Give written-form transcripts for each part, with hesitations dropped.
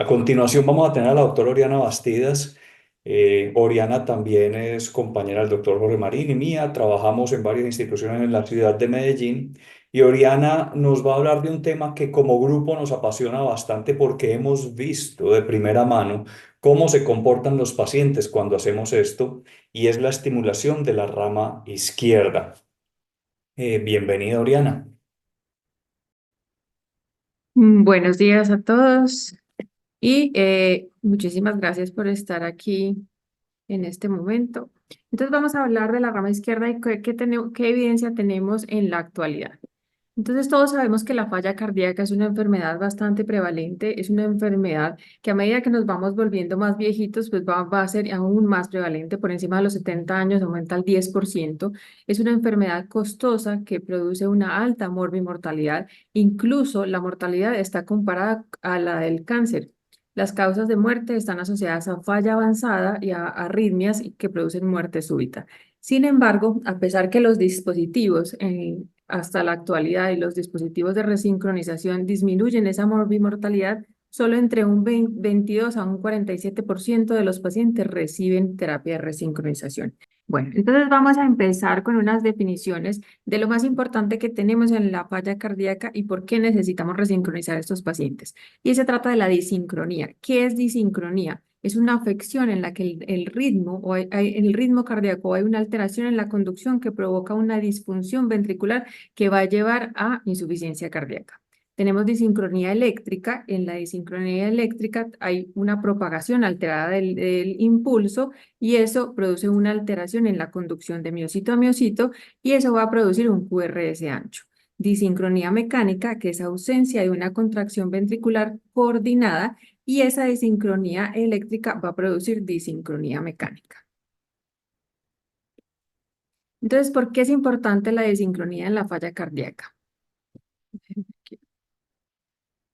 A continuación vamos a tener a la doctora Oriana Bastidas. Oriana también es compañera del doctor Jorge Marín y mía. Trabajamos en varias instituciones en la ciudad de Medellín y Oriana nos va a hablar de un tema que como grupo nos apasiona bastante porque hemos visto de primera mano cómo se comportan los pacientes cuando hacemos esto y es la estimulación de la rama izquierda. Bienvenida, Oriana. Buenos días a todos y muchísimas gracias por estar aquí en este momento. Entonces vamos a hablar de la rama izquierda y qué evidencia tenemos en la actualidad. Entonces todos sabemos que la falla cardíaca es una enfermedad bastante prevalente, es una enfermedad que a medida que nos vamos volviendo más viejitos, pues va a ser aún más prevalente, por encima de los 70 años aumenta al 10%. Es una enfermedad costosa que produce una alta mortalidad, incluso la mortalidad está comparada a la del cáncer. Las causas de muerte están asociadas a falla avanzada y a arritmias que producen muerte súbita. Sin embargo, a pesar que los dispositivos hasta la actualidad y los dispositivos de resincronización disminuyen esa morbimortalidad, solo entre un 22 a un 47% de los pacientes reciben terapia de resincronización. Bueno, entonces vamos a empezar con unas definiciones de lo más importante que tenemos en la falla cardíaca y por qué necesitamos resincronizar a estos pacientes. Y se trata de la disincronía. ¿Qué es disincronía? Es una afección en la que el ritmo en el ritmo cardíaco hay una alteración en la conducción que provoca una disfunción ventricular que va a llevar a insuficiencia cardíaca. Tenemos disincronía eléctrica. En la disincronía eléctrica hay una propagación alterada del impulso y eso produce una alteración en la conducción de miocito a miocito y eso va a producir un QRS ancho. Disincronía mecánica, que es ausencia de una contracción ventricular coordinada, y esa disincronía eléctrica va a producir disincronía mecánica. Entonces, ¿por qué es importante la disincronía en la falla cardíaca?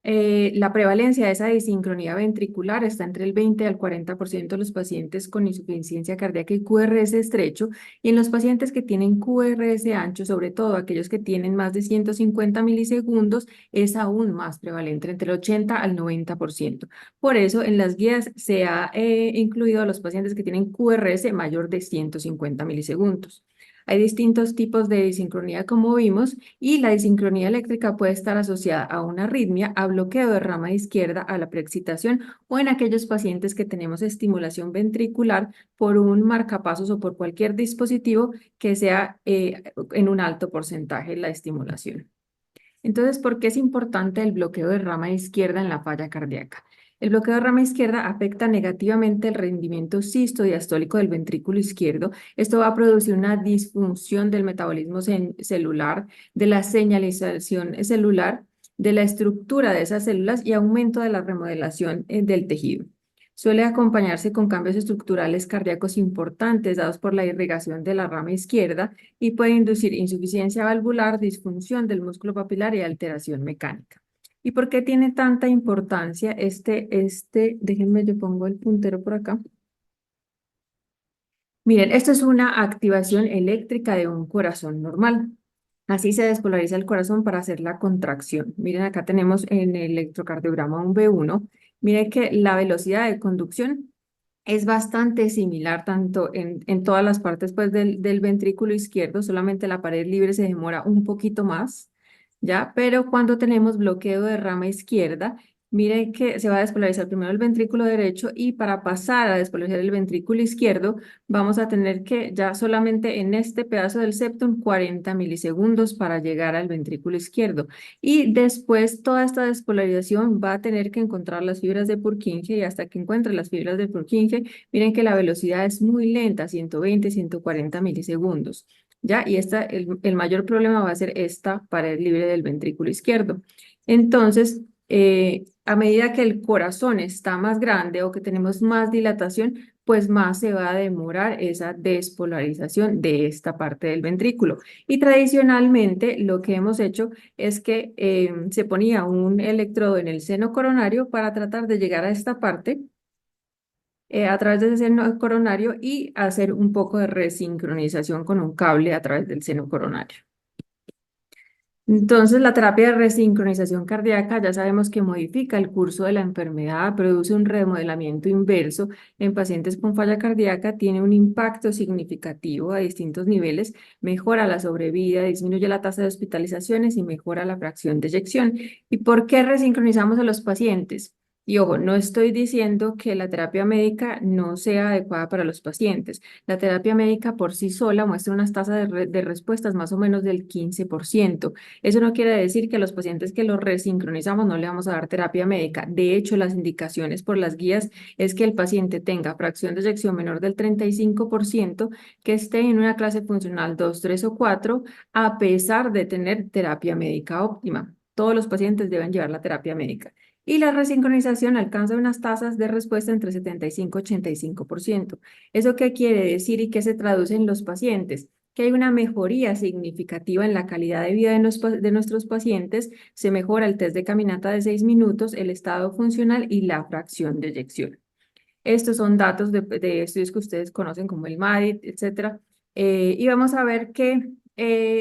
La prevalencia de esa disincronía ventricular está entre el 20 al 40% de los pacientes con insuficiencia cardíaca y QRS estrecho, y en los pacientes que tienen QRS ancho, sobre todo aquellos que tienen más de 150 milisegundos, es aún más prevalente, entre el 80 al 90%. Por eso, en las guías se ha incluido a los pacientes que tienen QRS mayor de 150 milisegundos. Hay distintos tipos de disincronía, como vimos, y la disincronía eléctrica puede estar asociada a una arritmia, a bloqueo de rama izquierda, a la preexcitación o en aquellos pacientes que tenemos estimulación ventricular por un marcapasos o por cualquier dispositivo que sea en un alto porcentaje la estimulación. Entonces, ¿por qué es importante el bloqueo de rama izquierda en la falla cardíaca? El bloqueo de rama izquierda afecta negativamente el rendimiento sistodiastólico del ventrículo izquierdo. Esto va a producir una disfunción del metabolismo celular, de la señalización celular, de la estructura de esas células y aumento de la remodelación del tejido. Suele acompañarse con cambios estructurales cardíacos importantes dados por la irrigación de la rama izquierda y puede inducir insuficiencia valvular, disfunción del músculo papilar y alteración mecánica. ¿Y por qué tiene tanta importancia déjenme, yo pongo el puntero por acá. Miren, esto es una activación eléctrica de un corazón normal. Así se despolariza el corazón para hacer la contracción. Miren, acá tenemos en el electrocardiograma un V1. Miren que la velocidad de conducción es bastante similar tanto en todas las partes pues, del ventrículo izquierdo, solamente la pared libre se demora un poquito más, ¿ya? Pero cuando tenemos bloqueo de rama izquierda, miren que se va a despolarizar primero el ventrículo derecho y para pasar a despolarizar el ventrículo izquierdo, vamos a tener que ya solamente en este pedazo del septum 40 milisegundos para llegar al ventrículo izquierdo. Y después toda esta despolarización va a tener que encontrar las fibras de Purkinje y hasta que encuentre las fibras de Purkinje, miren que la velocidad es muy lenta, 120, 140 milisegundos. ¿Ya? Y el mayor problema va a ser esta pared libre del ventrículo izquierdo. Entonces, a medida que el corazón está más grande o que tenemos más dilatación, pues más se va a demorar esa despolarización de esta parte del ventrículo. Y tradicionalmente lo que hemos hecho es que se ponía un electrodo en el seno coronario para tratar de llegar a esta parte a través del seno coronario y hacer un poco de resincronización con un cable a través del seno coronario. Entonces, la terapia de resincronización cardíaca ya sabemos que modifica el curso de la enfermedad, produce un remodelamiento inverso en pacientes con falla cardíaca, tiene un impacto significativo a distintos niveles, mejora la sobrevida, disminuye la tasa de hospitalizaciones y mejora la fracción de eyección. ¿Y por qué resincronizamos a los pacientes? Y ojo, no estoy diciendo que la terapia médica no sea adecuada para los pacientes. La terapia médica por sí sola muestra unas tasas de respuestas más o menos del 15%. Eso no quiere decir que a los pacientes que los resincronizamos no le vamos a dar terapia médica. De hecho, las indicaciones por las guías es que el paciente tenga fracción de eyección menor del 35%, que esté en una clase funcional 2, 3 o 4, a pesar de tener terapia médica óptima. Todos los pacientes deben llevar la terapia médica. Y la resincronización alcanza unas tasas de respuesta entre 75 y 85%. ¿Eso qué quiere decir y qué se traduce en los pacientes? Que hay una mejoría significativa en la calidad de vida de nuestros pacientes, se mejora el test de caminata de 6 minutos, el estado funcional y la fracción de eyección. Estos son datos de estudios que ustedes conocen como el MADIT, etcétera. Y vamos a ver que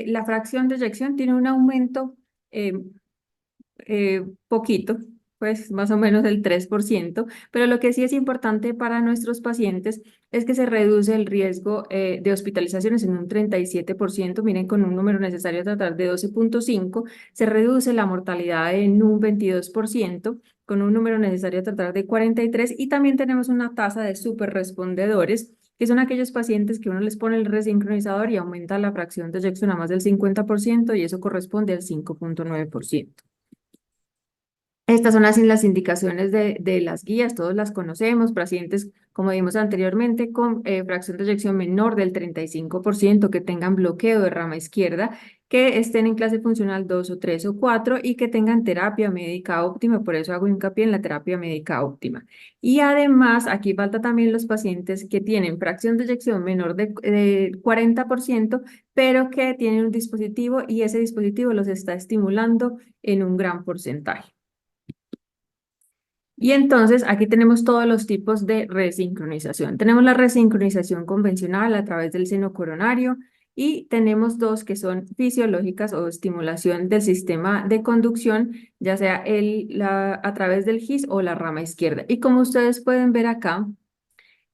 la fracción de eyección tiene un aumento eh, poquito, pues más o menos el 3%, pero lo que sí es importante para nuestros pacientes es que se reduce el riesgo de hospitalizaciones en un 37%, miren, con un número necesario a tratar de 12,5, se reduce la mortalidad en un 22%, con un número necesario a tratar de 43, y también tenemos una tasa de superrespondedores, que son aquellos pacientes que uno les pone el resincronizador y aumenta la fracción de eyección a más del 50%, y eso corresponde al 5,9%. Estas son las indicaciones de las guías, todos las conocemos, pacientes, como vimos anteriormente, con fracción de eyección menor del 35%, que tengan bloqueo de rama izquierda, que estén en clase funcional 2 o 3 o 4 y que tengan terapia médica óptima, por eso hago hincapié en la terapia médica óptima. Y además, aquí falta también los pacientes que tienen fracción de eyección menor de 40%, pero que tienen un dispositivo y ese dispositivo los está estimulando en un gran porcentaje. Y entonces aquí tenemos todos los tipos de resincronización. Tenemos la resincronización convencional a través del seno coronario y tenemos dos que son fisiológicas o estimulación del sistema de conducción, ya sea a través del GIS o la rama izquierda. Y como ustedes pueden ver acá,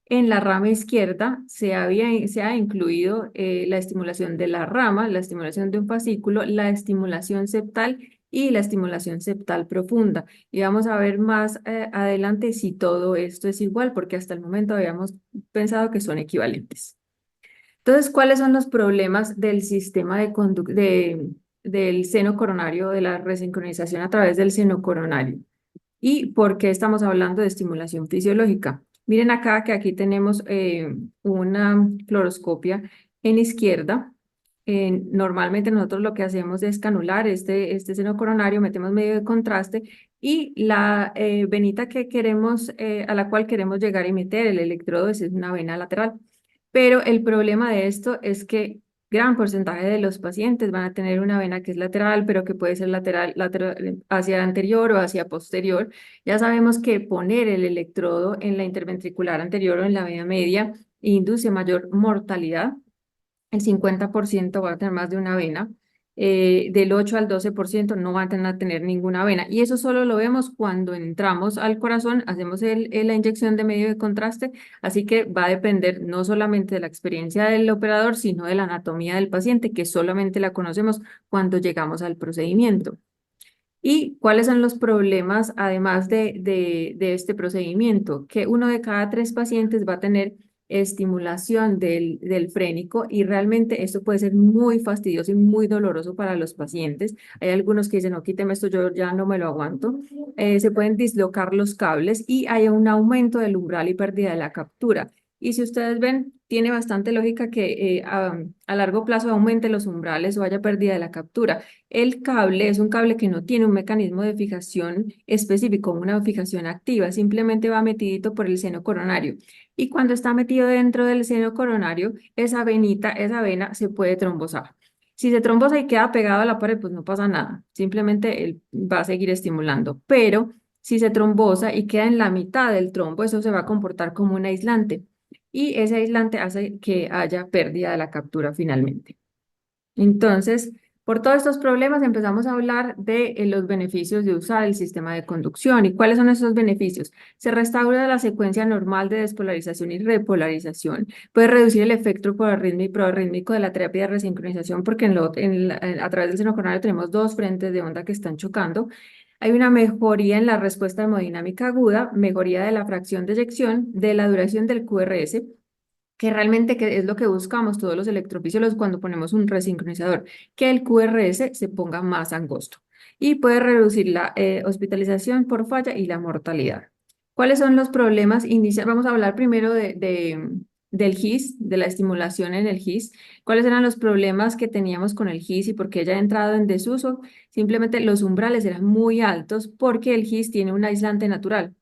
en la rama izquierda se ha incluido la estimulación de la rama, la estimulación de un fascículo, la estimulación septal y la estimulación septal profunda. Y vamos a ver más adelante si todo esto es igual, porque hasta el momento habíamos pensado que son equivalentes. Entonces, ¿cuáles son los problemas del sistema del seno coronario, de la resincronización a través del seno coronario? ¿Y por qué estamos hablando de estimulación fisiológica? Miren acá que aquí tenemos una fluoroscopia en izquierda. Normalmente nosotros lo que hacemos es canular este seno coronario, metemos medio de contraste y la venita que queremos, a la cual queremos llegar y meter el electrodo es una vena lateral. Pero el problema de esto es que gran porcentaje de los pacientes van a tener una vena que es lateral, pero que puede ser lateral hacia anterior o hacia posterior. Ya sabemos que poner el electrodo en la interventricular anterior o en la vena media induce mayor mortalidad. El 50% va a tener más de una vena. Del 8 al 12% no van a tener ninguna vena. Y eso solo lo vemos cuando entramos al corazón, hacemos la inyección de medio de contraste. Así que va a depender no solamente de la experiencia del operador, sino de la anatomía del paciente, que solamente la conocemos cuando llegamos al procedimiento. ¿Y cuáles son los problemas, además de este procedimiento? Que uno de cada 3 pacientes va a tener estimulación del frénico y realmente esto puede ser muy fastidioso y muy doloroso para los pacientes. Hay algunos que dicen, no, quíteme esto, yo ya no me lo aguanto. Se pueden dislocar los cables y hay un aumento del umbral y pérdida de la captura. Y si ustedes ven, tiene bastante lógica que a largo plazo aumente los umbrales o haya pérdida de la captura. El cable es un cable que no tiene un mecanismo de fijación específico, una fijación activa, simplemente va metidito por el seno coronario. Y cuando está metido dentro del seno coronario, esa vena se puede trombosar. Si se trombosa y queda pegado a la pared, pues no pasa nada, simplemente él va a seguir estimulando. Pero si se trombosa y queda en la mitad del trombo, eso se va a comportar como un aislante. Y ese aislante hace que haya pérdida de la captura finalmente. Entonces, Por todos estos problemas empezamos a hablar de los beneficios de usar el sistema de conducción. ¿Y cuáles son esos beneficios? Se restaura la secuencia normal de despolarización y repolarización. Puede reducir el efecto porarrítmico y proarrítmico de la terapia de resincronización porque a través del seno coronario tenemos dos frentes de onda que están chocando. Hay una mejoría en la respuesta hemodinámica aguda, mejoría de la fracción de eyección, de la duración del QRS, que realmente que es lo que buscamos todos los electrofisiólogos cuando ponemos un resincronizador, que el QRS se ponga más angosto y puede reducir la hospitalización por falla y la mortalidad. ¿Cuáles son los problemas iniciales? Vamos a hablar primero del GIS, de la estimulación en el GIS. ¿Cuáles eran los problemas que teníamos con el GIS y por qué ya ha entrado en desuso? Simplemente los umbrales eran muy altos porque el GIS tiene un aislante natural.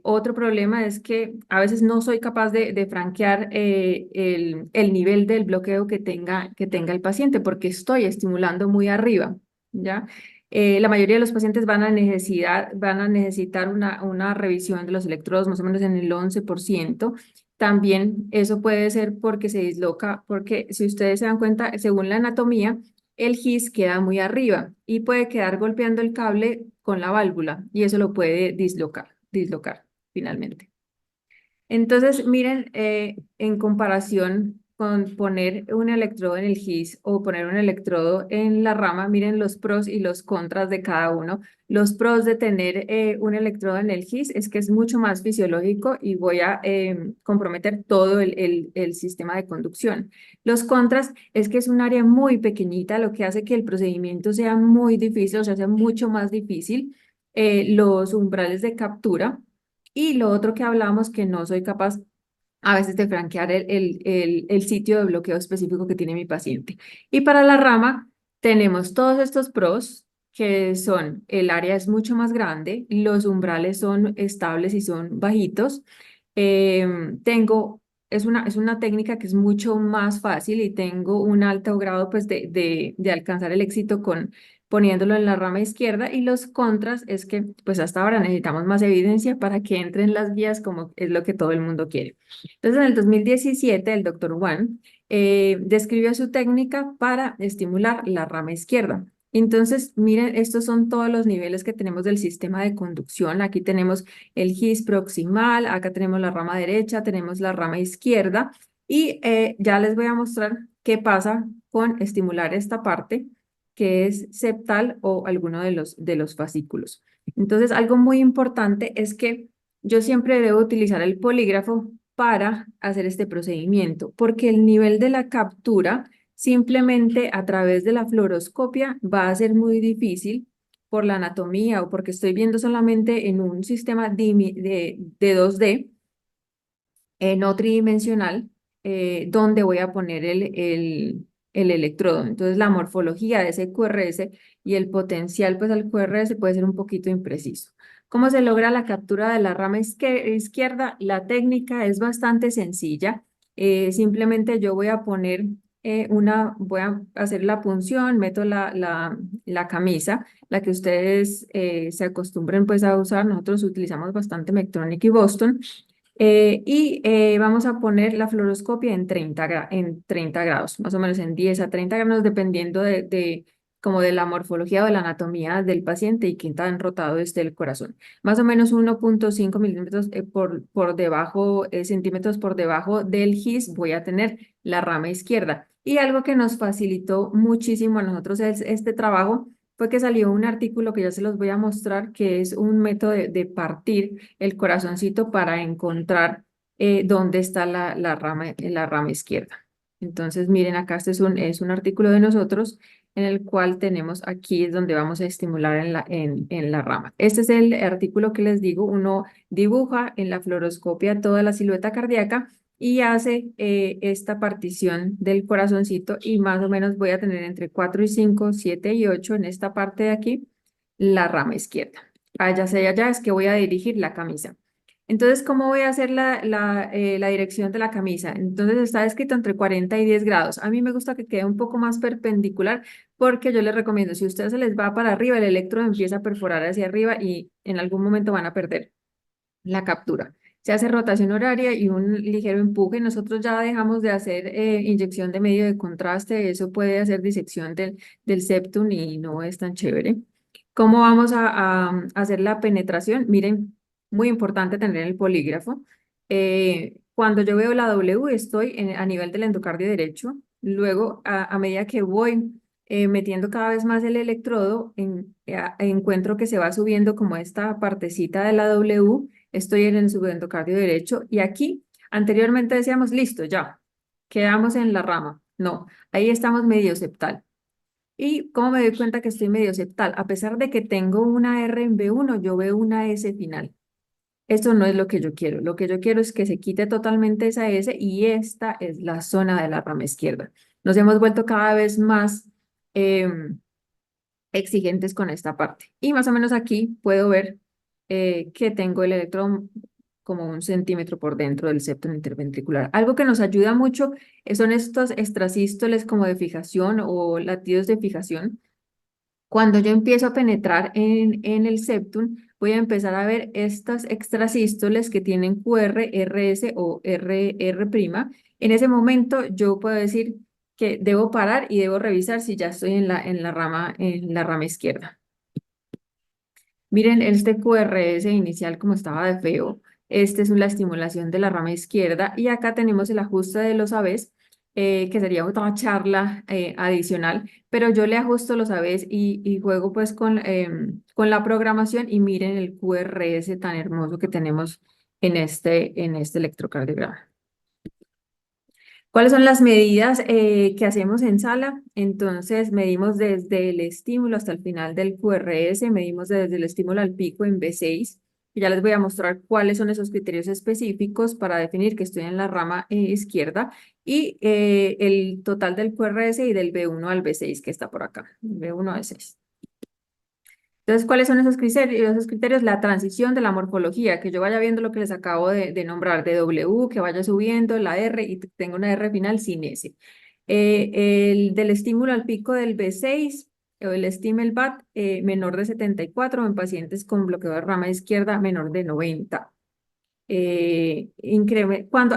Otro problema es que a veces no soy capaz de franquear el nivel del bloqueo que tenga el paciente porque estoy estimulando muy arriba, ¿ya? La mayoría de los pacientes van a necesitar una revisión de los electrodos más o menos en el 11%. También eso puede ser porque se disloca, porque si ustedes se dan cuenta, según la anatomía, el GIS queda muy arriba y puede quedar golpeando el cable con la válvula y eso lo puede dislocar finalmente. Entonces, miren, en comparación con poner un electrodo en el GIS o poner un electrodo en la rama, miren los pros y los contras de cada uno. Los pros de tener un electrodo en el GIS es que es mucho más fisiológico y voy a comprometer todo el sistema de conducción. Los contras es que es un área muy pequeñita, lo que hace que el procedimiento sea muy difícil, o sea, sea mucho más difícil. Los umbrales de captura. Y lo otro que hablamos, que no soy capaz a veces de franquear el sitio de bloqueo específico que tiene mi paciente. Y para la rama tenemos todos estos pros, que son el área es mucho más grande, los umbrales son estables y son bajitos. Tengo, es una técnica que es mucho más fácil y tengo un alto grado pues, de alcanzar el éxito con poniéndolo en la rama izquierda y los contras es que pues hasta ahora necesitamos más evidencia para que entren las guías como es lo que todo el mundo quiere. Entonces en el 2017 el doctor Wan describió su técnica para estimular la rama izquierda. Entonces, miren, estos son todos los niveles que tenemos del sistema de conducción. Aquí tenemos el GIS proximal, acá tenemos la rama derecha, tenemos la rama izquierda y ya les voy a mostrar qué pasa con estimular esta parte que es septal o alguno de los fascículos. Entonces, algo muy importante es que yo siempre debo utilizar el polígrafo para hacer este procedimiento, porque el nivel de la captura simplemente a través de la fluoroscopia va a ser muy difícil por la anatomía o porque estoy viendo solamente en un sistema de 2D, no tridimensional, donde voy a poner el electrodo. Entonces, la morfología de ese QRS y el potencial pues, al QRS puede ser un poquito impreciso. ¿Cómo se logra la captura de la rama izquierda? La técnica es bastante sencilla. Simplemente yo voy a poner voy a hacer la punción, meto la camisa, la que ustedes se acostumbren pues a usar. Nosotros utilizamos bastante Medtronic y Boston. Vamos a poner la fluoroscopia en 30 grados, más o menos en 10 a 30 grados, dependiendo como de la morfología o de la anatomía del paciente y qué tan rotado esté el corazón. Más o menos 1,5 milímetros por debajo, centímetros por debajo del GIS voy a tener la rama izquierda. Y algo que nos facilitó muchísimo a nosotros es este trabajo fue que salió un artículo que ya se los voy a mostrar, que es un método de partir el corazoncito para encontrar dónde está la rama izquierda. Entonces, miren, acá este es un artículo de nosotros en el cual tenemos aquí es donde vamos a estimular en la rama. Este es el artículo que les digo, uno dibuja en la fluoroscopia toda la silueta cardíaca y hace esta partición del corazoncito y más o menos voy a tener entre 4 y 5, 7 y 8 en esta parte de aquí, la rama izquierda. Allá sea allá es que voy a dirigir la camisa. Entonces, ¿cómo voy a hacer la dirección de la camisa? Entonces está escrito entre 40 y 10 grados. A mí me gusta que quede un poco más perpendicular porque yo les recomiendo, si a ustedes se les va para arriba, el electrodo empieza a perforar hacia arriba y en algún momento van a perder la captura. se hace rotación horaria y un ligero empuje. Nosotros ya dejamos de hacer inyección de medio de contraste, eso puede hacer disección del septum y no es tan chévere. ¿Cómo vamos a hacer la penetración? Miren, muy importante tener el polígrafo. Cuando yo veo la W, estoy a nivel del endocardio derecho. Luego, a medida que voy metiendo cada vez más el electrodo, encuentro que se va subiendo como esta partecita de la W. Estoy en el subendocardio derecho. Y aquí, anteriormente decíamos, listo, ya, quedamos en la rama. No, ahí estamos medio septal. ¿Y cómo me doy cuenta que estoy medio septal? A pesar de que tengo una R en B1, yo veo una S final. Esto no es lo que yo quiero. Lo que yo quiero es que se quite totalmente esa S y esta es la zona de la rama izquierda. Nos hemos vuelto cada vez más exigentes con esta parte. Y más o menos aquí puedo ver que tengo el electrón como 1 centímetro por dentro del septum interventricular. Algo que nos ayuda mucho son estos extrasístoles como de fijación o latidos de fijación. Cuando yo empiezo a penetrar en el septum, voy a empezar a ver estas extrasístoles que tienen QR, RS o RR'. En ese momento yo puedo decir que debo parar y debo revisar si ya estoy en la rama izquierda. Miren, este QRS inicial como estaba de feo. Este es la estimulación de la rama izquierda y acá tenemos el ajuste de los ABs, que sería otra charla adicional, pero yo le ajusto los ABs y juego pues con la programación y miren el QRS tan hermoso que tenemos en este electrocardiograma. ¿Cuáles son las medidas que hacemos en sala? Entonces, medimos desde el estímulo hasta el final del QRS, medimos desde el estímulo al pico en B6. Y ya les voy a mostrar cuáles son esos criterios específicos para definir que estoy en la rama izquierda y el total del QRS y del B1 al B6 que está por acá, B1 al B6. Entonces, ¿cuáles son esos criterios? Esos criterios, la transición de la morfología, que yo vaya viendo lo que les acabo de nombrar, de W, que vaya subiendo la R y tengo una R final sin S. El del estímulo al pico del B6 o el Stimel BAT menor de 74 en pacientes con bloqueo de rama izquierda menor de 90.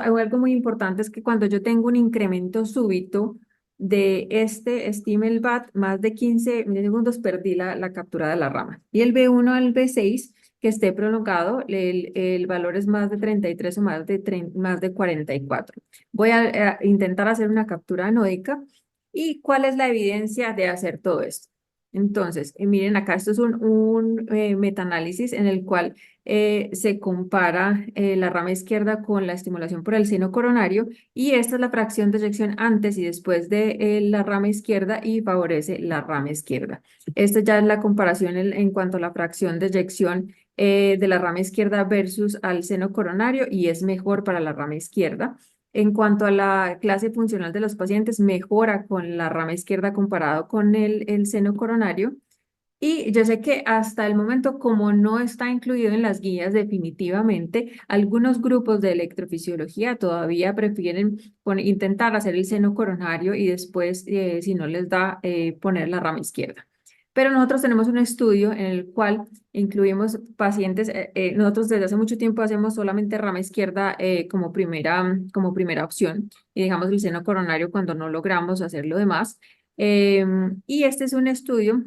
Algo muy importante es que cuando yo tengo un incremento súbito de este Stimel BAT, más de 15 milisegundos, perdí la captura de la rama. Y el B1 al B6, que esté prolongado, el valor es más de 33 o más de 44. Voy a intentar hacer una captura anódica. ¿Y cuál es la evidencia de hacer todo esto? Entonces, miren acá, esto es un metaanálisis en el cual se compara la rama izquierda con la estimulación por el seno coronario y esta es la fracción de eyección antes y después de la rama izquierda y favorece la rama izquierda. Esta ya es la comparación en cuanto a la fracción de eyección de la rama izquierda versus al seno coronario y es mejor para la rama izquierda. En cuanto a la clase funcional de los pacientes, mejora con la rama izquierda comparado con el seno coronario. Y yo sé que hasta el momento, como no está incluido en las guías definitivamente, algunos grupos de electrofisiología todavía prefieren intentar hacer el seno coronario y después, si no les da, poner la rama izquierda. Pero nosotros tenemos un estudio en el cual incluimos pacientes, nosotros desde hace mucho tiempo hacemos solamente rama izquierda como primera opción y dejamos el seno coronario cuando no logramos hacer lo demás. Y este es un estudio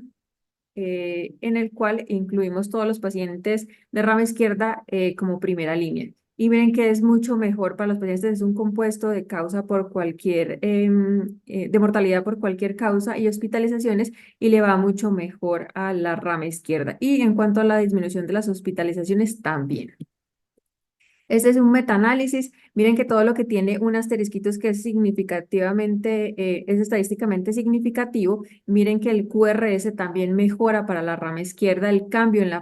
en el cual incluimos todos los pacientes de rama izquierda como primera línea. Y miren que es mucho mejor para los pacientes, es un compuesto de causa por de mortalidad por cualquier causa y hospitalizaciones y le va mucho mejor a la rama izquierda. Y en cuanto a la disminución de las hospitalizaciones también. Este es un metaanálisis. Miren que todo lo que tiene un asterisquito es que es significativamente, es estadísticamente significativo. Miren que el QRS también mejora para la rama izquierda. El cambio en la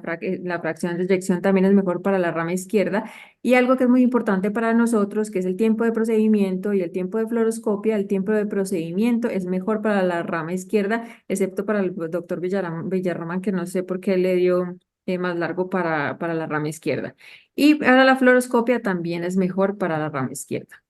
fracción de eyección también es mejor para la rama izquierda. Y algo que es muy importante para nosotros, que es el tiempo de procedimiento y el tiempo de fluoroscopia. El tiempo de procedimiento es mejor para la rama izquierda, excepto para el doctor Villarroman, que no sé por qué le dio más largo para la rama izquierda. Y para la fluoroscopia también es mejor para la rama izquierda.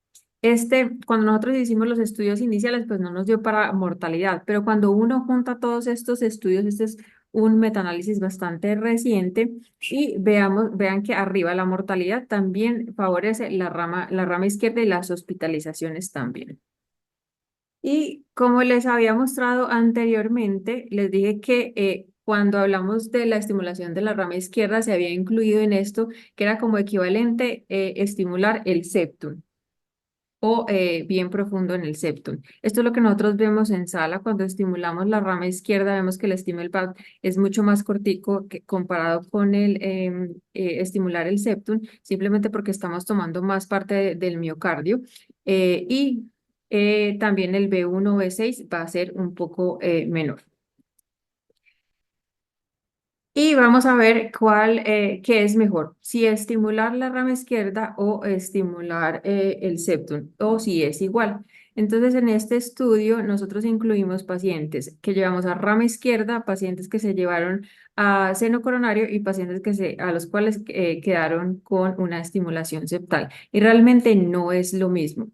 Cuando nosotros hicimos los estudios iniciales, pues no nos dio para mortalidad, pero cuando uno junta todos estos estudios, este es un metaanálisis bastante reciente y vean que arriba la mortalidad también favorece la rama izquierda y las hospitalizaciones también. Y como les había mostrado anteriormente, les dije que cuando hablamos de la estimulación de la rama izquierda se había incluido en esto que era como equivalente estimular el septum o bien profundo en el septum. Esto es lo que nosotros vemos en sala cuando estimulamos la rama izquierda, vemos que el stimul pad es mucho más cortico que comparado con el estimular el septum, simplemente porque estamos tomando más parte del miocardio y también el B1 o B6 va a ser un poco menor. Y vamos a ver qué es mejor, si estimular la rama izquierda o estimular el septum, o si es igual. Entonces, en este estudio, nosotros incluimos pacientes que llevamos a rama izquierda, pacientes que se llevaron a seno coronario y pacientes a los cuales quedaron con una estimulación septal. Y realmente no es lo mismo.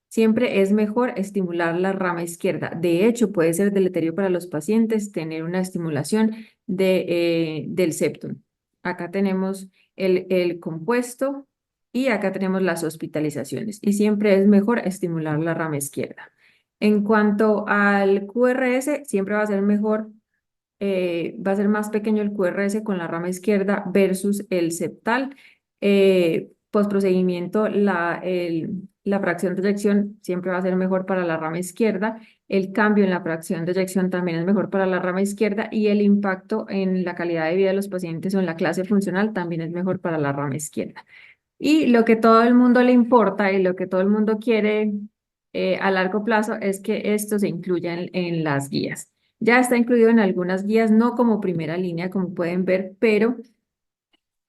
Siempre es mejor estimular la rama izquierda. De hecho, puede ser deleterio para los pacientes tener una estimulación del septum. Acá tenemos el compuesto y acá tenemos las hospitalizaciones. Y siempre es mejor estimular la rama izquierda. En cuanto al QRS, siempre va a ser mejor, va a ser más pequeño el QRS con la rama izquierda versus el septal. Postprocedimiento, la fracción de eyección siempre va a ser mejor para la rama izquierda. El cambio en la fracción de eyección también es mejor para la rama izquierda y el impacto en la calidad de vida de los pacientes o en la clase funcional también es mejor para la rama izquierda. Y lo que todo el mundo le importa y lo que todo el mundo quiere a largo plazo es que esto se incluya en las guías. Ya está incluido en algunas guías, no como primera línea, como pueden ver, pero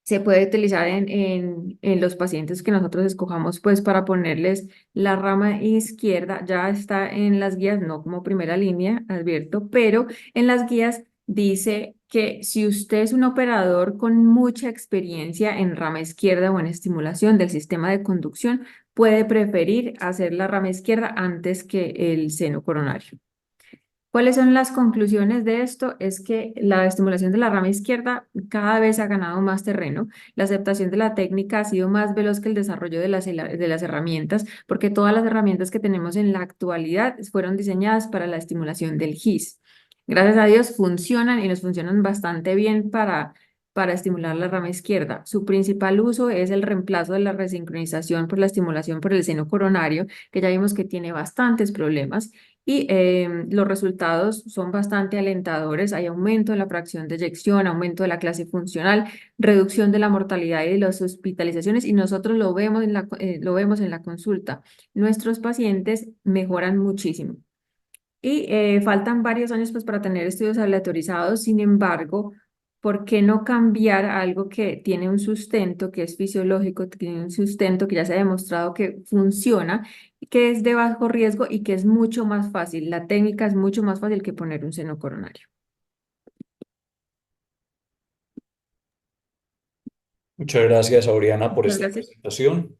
se puede utilizar en los pacientes que nosotros escojamos, pues para ponerles la rama izquierda. Ya está en las guías, no como primera línea, advierto, pero en las guías dice que si usted es un operador con mucha experiencia en rama izquierda o en estimulación del sistema de conducción, puede preferir hacer la rama izquierda antes que el seno coronario. ¿Cuáles son las conclusiones de esto? Es que la estimulación de la rama izquierda cada vez ha ganado más terreno. La aceptación de la técnica ha sido más veloz que el desarrollo de las herramientas, porque todas las herramientas que tenemos en la actualidad fueron diseñadas para la estimulación del GIS. Gracias a Dios funcionan y nos funcionan bastante bien para estimular la rama izquierda. Su principal uso es el reemplazo de la resincronización por la estimulación por el seno coronario, que ya vimos que tiene bastantes problemas y los resultados son bastante alentadores. Hay aumento en la fracción de eyección, aumento de la clase funcional, reducción de la mortalidad y de las hospitalizaciones y nosotros lo vemos en la consulta. Nuestros pacientes mejoran muchísimo. Y faltan varios años pues, para tener estudios aleatorizados. Sin embargo, ¿por qué no cambiar algo que tiene un sustento, que es fisiológico, que tiene un sustento que ya se ha demostrado que funciona, que es de bajo riesgo y que es mucho más fácil? La técnica es mucho más fácil que poner un seno coronario. Muchas gracias, Oriana, por Muchas esta gracias. presentación.